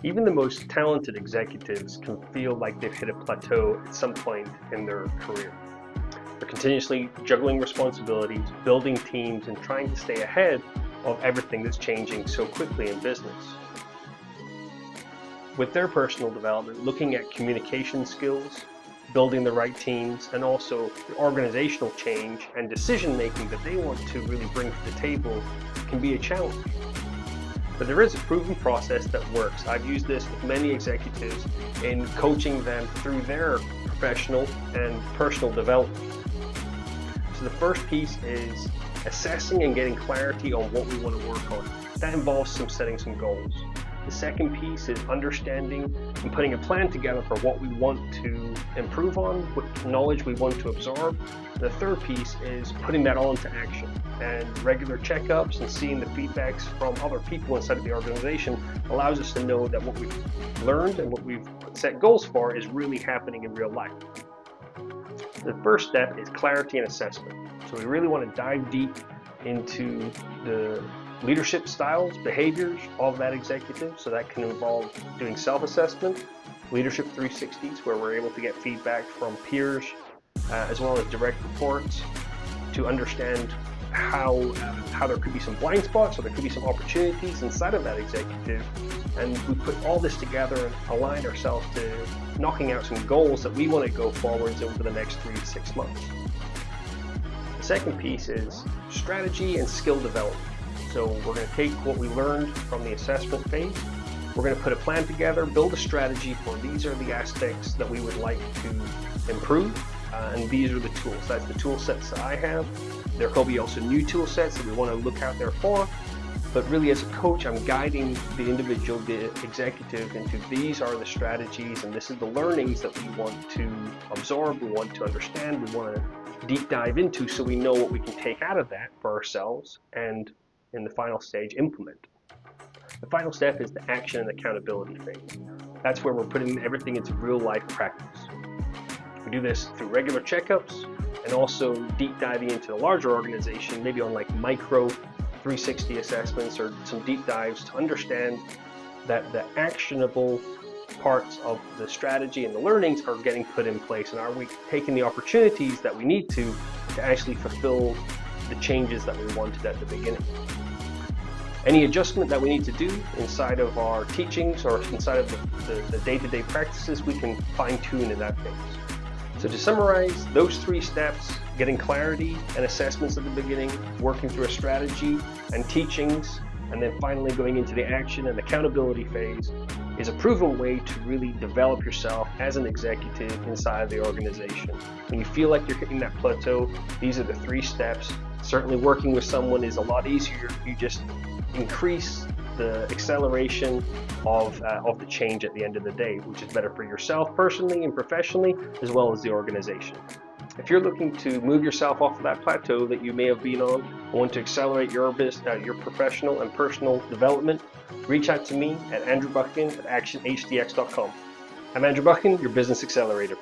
Even the most talented executives can feel like they've hit a plateau at some point in their career. They're continuously juggling responsibilities, building teams, and trying to stay ahead of everything that's changing so quickly in business. With their personal development, looking at communication skills, building the right teams, and also the organizational change and decision making that they want to really bring to the table can be a challenge. But there is a proven process that works. I've used this with many executives in coaching them through their professional and personal development. So the first piece is assessing and getting clarity on what we want to work on. That involves setting some goals. The second piece is understanding and putting a plan together for what we want to improve on, what knowledge we want to absorb. The third piece is putting that all into action, and regular checkups and seeing the feedbacks from other people inside of the organization allows us to know that what we've learned and what we've set goals for is really happening in real life. The first step is clarity and assessment. So we really want to dive deep into the leadership styles, behaviors of that executive. So that can involve doing self-assessment, leadership 360s, where we're able to get feedback from peers as well as direct reports to understand how there could be some blind spots or there could be some opportunities inside of that executive. And we put all this together and align ourselves to knocking out some goals that we want to go forwards over the next 3 to 6 months. The second piece is strategy and skill development. So we're going to take what we learned from the assessment phase, we're going to put a plan together, build a strategy for these are the aspects that we would like to improve, and these are the tools. That's the tool sets that I have. There could be also new tool sets that we want to look out there for, but really as a coach, I'm guiding the individual, the executive, into these are the strategies and this is the learnings that we want to absorb, we want to understand, we want to deep dive into so we know what we can take out of that for ourselves and in the final stage, implement. The final step is the action and accountability phase. That's where we're putting everything into real life practice. We do this through regular checkups and also deep diving into the larger organization, maybe on like micro 360 assessments or some deep dives to understand that the actionable parts of the strategy and the learnings are getting put in place, and are we taking the opportunities that we need to actually fulfill the changes that we wanted at the beginning. Any adjustment that we need to do inside of our teachings or inside of the day-to-day practices, we can fine-tune in that phase. So to summarize, those 3 steps, getting clarity and assessments at the beginning, working through a strategy and teachings, and then finally going into the action and accountability phase, is a proven way to really develop yourself as an executive inside of the organization. When you feel like you're hitting that plateau, these are the 3 steps. Certainly working with someone is a lot easier. You just increase the acceleration of the change at the end of the day, which is better for yourself personally and professionally, as well as the organization. If you're looking to move yourself off of that plateau that you may have been on, want to accelerate your business, your professional and personal development, reach out to me at Andrew Buchan at ActionHTX.com. I'm Andrew Buchan, your business accelerator.